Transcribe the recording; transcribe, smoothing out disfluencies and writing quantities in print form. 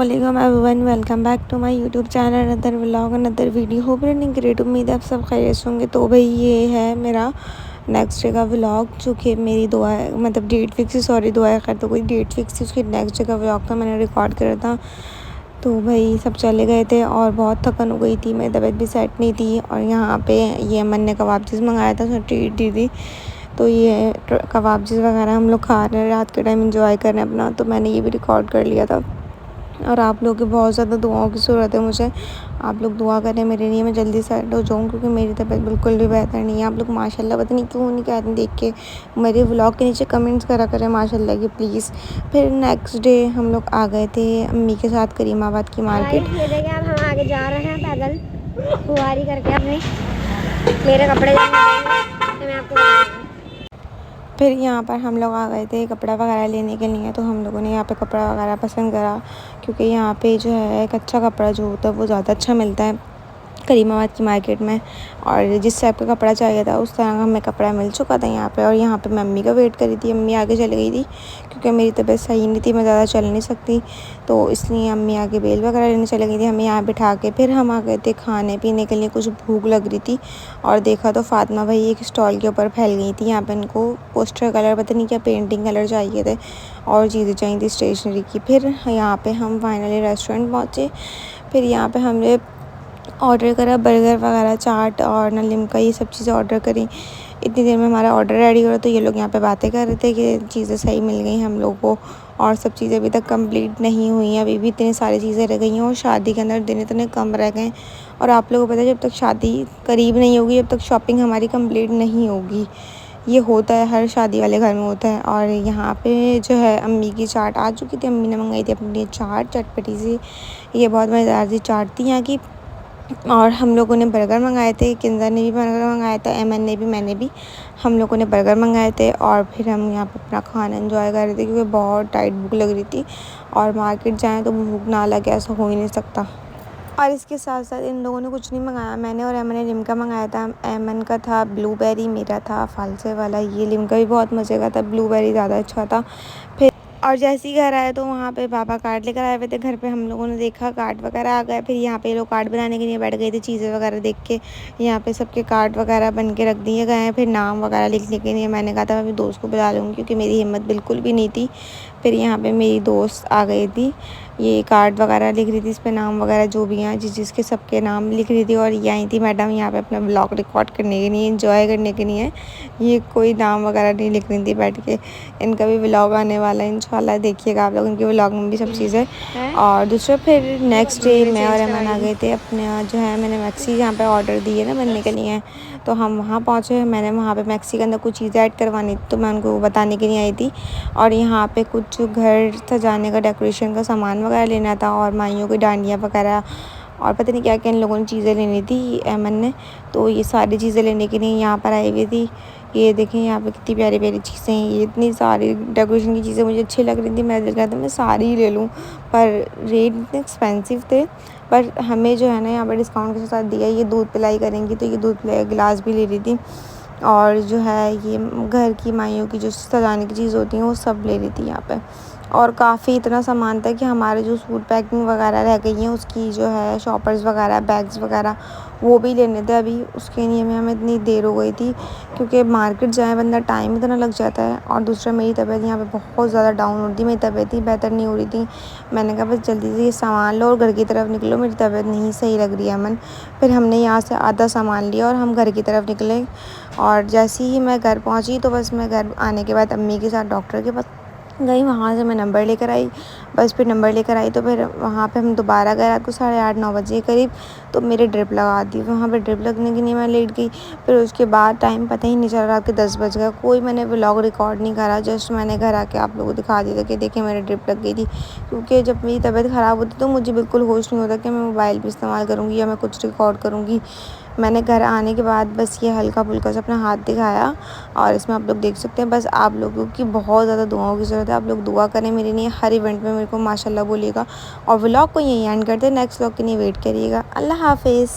अस्सलामुअलैकुम everyone, welcome back to my YouTube channel, another vlog, another video. Hope running great, उम्मीद है आप सब खैरियत होंगे। तो भाई ये है मेरा नेक्स्ट डे का व्लॉग, जो कि मेरी दुआ है, मतलब डेट फिक्स है, सॉरी दुआ है खैर, तो कोई डेट फिक्स थी, उसकी नेक्स्ट डे का व्लॉग था, मैंने रिकॉर्ड करा था। तो भाई सब चले गए थे और बहुत थकन हो गई थी, मेरी तबीयत भी सेट नहीं थी। और यहाँ पे ये अमन ने कबाब चीज़ मंगाया था, उसने ट्रीट दी थी। तो ये कबाब चीज़ वगैरह हम लोग खा रहे हैं, रात के टाइम एंजॉय कर रहे हैं अपना। तो मैंने ये भी रिकॉर्ड कर लिया था। और आप लोगों की बहुत ज़्यादा दुआओं की ज़रूरत है मुझे। आप लोग दुआ करें मेरे लिए, मैं जल्दी सेट हो जाऊँ, क्योंकि मेरी तबीयत बिल्कुल भी बेहतर नहीं है। आप लोग माशाल्लाह पता नहीं क्यों नहीं कहते, देख के मेरे व्लॉग के नीचे कमेंट्स करा करें माशाल्लाह की प्लीज़। फिर नेक्स्ट डे हम लोग आ गए थे अम्मी के साथ करीमाबाद की मार्केट। ये देखिए अब हम आगे जा रहे हैं पैदल सवारी करके अपनी। मेरे कपड़े जाने देंगे तो मैं आपको बताऊंगी। फिर यहाँ पर हम लोग आ गए थे कपड़ा वगैरह लेने के लिए। तो हम लोगों ने यहाँ पे कपड़ा वगैरह पसंद करा, क्योंकि यहाँ पे जो है कच्चा कपड़ा जो होता है वो ज़्यादा अच्छा मिलता है करीमाबाद की मार्केट में। और जिस टाइप का कपड़ा चाहिए था उस तरह का हमें कपड़ा मिल चुका था यहाँ पे। और यहाँ पे मैं अम्मी का वेट करी थी, अम्मी आगे चली गई थी क्योंकि मेरी तबीयत सही नहीं थी, मैं ज़्यादा चल नहीं सकती, तो इसलिए अम्मी आगे बेल वगैरह लेने चली गई थी। हमें यहाँ बिठा के फिर हम आ गए थे खाने पीने के लिए, कुछ भूख लग रही थी। और देखा तो फातिमा भाई एक स्टॉल के ऊपर फैल गई थी। यहाँ पर इनको पोस्टर कलर पता नहीं क्या पेंटिंग कलर चाहिए थे और चीज़ें चाहिए थी स्टेशनरी की। फिर यहाँ पर हम फाइनली रेस्टोरेंट पहुँचे। फिर यहाँ पर हमने ऑर्डर करा बर्गर वगैरह, चाट और ना लिम्का, ये सब चीज़ें ऑर्डर करी। इतनी देर में हमारा ऑर्डर रेडी हो रहा, तो ये लोग यहाँ पे बातें कर रहे थे कि चीज़ें सही मिल गई हम लोग को, और सब चीज़ें अभी तक कंप्लीट नहीं हुई हैं, अभी भी इतनी सारी चीज़ें रह गई हैं और शादी के अंदर दिन इतने कम रह गए। और आप लोगों को पता है, जब तक शादी करीब नहीं होगी जब तक शॉपिंग हमारी कंप्लीट नहीं होगी। ये होता है, हर शादी वाले घर में होता है। और यहाँ पे जो है अम्मी की चाट आ चुकी थी, अम्मी ने मंगाई थी अपनी चाट चटपटी सी, ये बहुत मज़ेदार सी चाट थी यहाँ की। और हम लोगों ने बर्गर मंगाए थे, किंजर ने भी बर्गर मंगाया था, एमन ने भी, मैंने भी, हम लोगों ने बर्गर मंगाए थे। और फिर हम यहाँ पर अपना खाना एंजॉय कर रहे थे, क्योंकि बहुत टाइट भूख लग रही थी। और मार्केट जाएं तो भूख ना लगे ऐसा हो ही नहीं सकता। और इसके साथ साथ इन लोगों ने कुछ नहीं मंगाया, मैंने और एमन ने लिम्का मंगाया था। एमन का था ब्लूबेरी, मेरा था फालसे वाला। ये लिम्का भी बहुत मज़े का था, ब्लूबेरी ज़्यादा अच्छा था। फिर और जैसे ही घर आए तो वहाँ पे पापा कार्ड लेकर आए हुए थे घर पे, हम लोगों ने देखा कार्ड वगैरह आ गए। फिर यहाँ पे ये लोग कार्ड बनाने के लिए बैठ गए थे, चीज़ें वगैरह देख के यहाँ पे सबके कार्ड वगैरह बन के रख दिए गए हैं। फिर नाम वगैरह लिखने के लिए मैंने कहा था मैं अपनी दोस्त को बुला लूँगी, क्योंकि मेरी हिम्मत बिल्कुल भी नहीं थी। फिर यहाँ पे मेरी दोस्त आ गई थी, ये कार्ड वगैरह लिख रही थी, इस पर नाम वगैरह जो भी हैं जिसके सबके नाम लिख रही थी। और ये आई थी मैडम यहाँ पे अपना ब्लॉग रिकॉर्ड करने के लिए, एंजॉय करने के लिए। ये कोई नाम वगैरह नहीं लिख रही थी बैठ के। इनका भी व्लॉग आने वाला है इंशाल्लाह, देखिएगा आप लोग, इनके व्लॉग में भी सब चीज़ें। और दूसरा फिर नेक्स्ट डे मैं और अमन आ गए थे अपने जो है, मैंने मैक्सी जहाँ पे ऑर्डर दी है ना बनने के लिए, तो हम वहाँ पहुँचे। मैंने वहाँ पे मैक्सी के अंदर कुछ चीज़ें ऐड करवानी थी, तो मैं उनको बताने के लिए आई थी। और यहाँ पे कुछ घर सजाने का, डेकोरेशन का सामान वगैरह लेना था, और माइयों की डांडियाँ वगैरह, और पता नहीं क्या क्या इन लोगों ने चीज़ें लेनी थी एमन ने। तो ये सारी चीज़ें लेने के लिए यहाँ पर आई हुई थी। ये देखें यहाँ पे कितनी प्यारी प्यारी चीज़ें हैं, ये इतनी सारी डेकोरेशन की चीज़ें मुझे अच्छी लग रही थी। मैं दिल करता मैं सारी ही ले लूँ, पर रेट इतने एक्सपेंसिव थे। पर हमें जो है ना यहाँ पर डिस्काउंट के साथ दिया। ये दूध पिलाई करेंगी, तो ये दूध पिलाई गिलास भी ले रही थी। और जो है ये घर की माइयों की जो सजाने की चीज़ होती हैं वो सब ले रही थी यहाँ पे। और काफ़ी इतना सामान था कि हमारे जो सूट पैकिंग वगैरह रह गई हैं उसकी जो है शॉपर्स वगैरह, बैग्स वगैरह, वो भी लेने थे अभी। उसके लिए हमें इतनी देर हो गई थी, क्योंकि मार्केट जाए बंदा टाइम इतना लग जाता है। और दूसरा मेरी तबीयत यहाँ पे बहुत ज़्यादा डाउन हो रही थी, मेरी तबीयत ही बेहतर नहीं हो रही थी। मैंने कहा बस जल्दी से ये सामान लो और घर की तरफ निकलो, मेरी तबीयत नहीं सही लग रही है अमन। फिर हमने यहाँ से आधा सामान लिया और हम घर की तरफ निकले। और जैसे ही मैं घर पहुँची तो बस मैं घर आने के बाद अम्मी के साथ डॉक्टर के पास गई, वहाँ से मैं नंबर लेकर आई। बस फिर नंबर लेकर आई तो फिर वहाँ पे हम दोबारा गए रात को 8:30-9 बजे करीब, तो मेरे ड्रिप लगा दी। वहाँ पे ड्रिप लगने के लिए मैं लेट गई। फिर उसके बाद टाइम पता ही नहीं चला, रात के 10 बज गए। कोई मैंने व्लॉग रिकॉर्ड नहीं करा, जस्ट मैंने घर आके आप लोगों को दिखा दिया था कि देखिए मेरे ड्रिप लग गई थी। क्योंकि जब मेरी तबीयत ख़राब होती तो मुझे बिल्कुल होश नहीं होता कि मैं मोबाइल भी इस्तेमाल करूँगी या मैं कुछ रिकॉर्ड करूँगी। मैंने घर आने के बाद बस ये हल्का फुल्का सा अपना हाथ दिखाया, और इसमें आप लोग देख सकते हैं। बस आप लोगों की बहुत ज़्यादा दुआओं की ज़रूरत है, आप लोग दुआ करें मेरे लिए, हर इवेंट में मेरे को माशाल्लाह बोलिएगा। और व्लॉग को यहीं एंड करते हैं, नेक्स्ट व्लॉग के लिए वेट करिएगा। अल्लाह हाफिज़।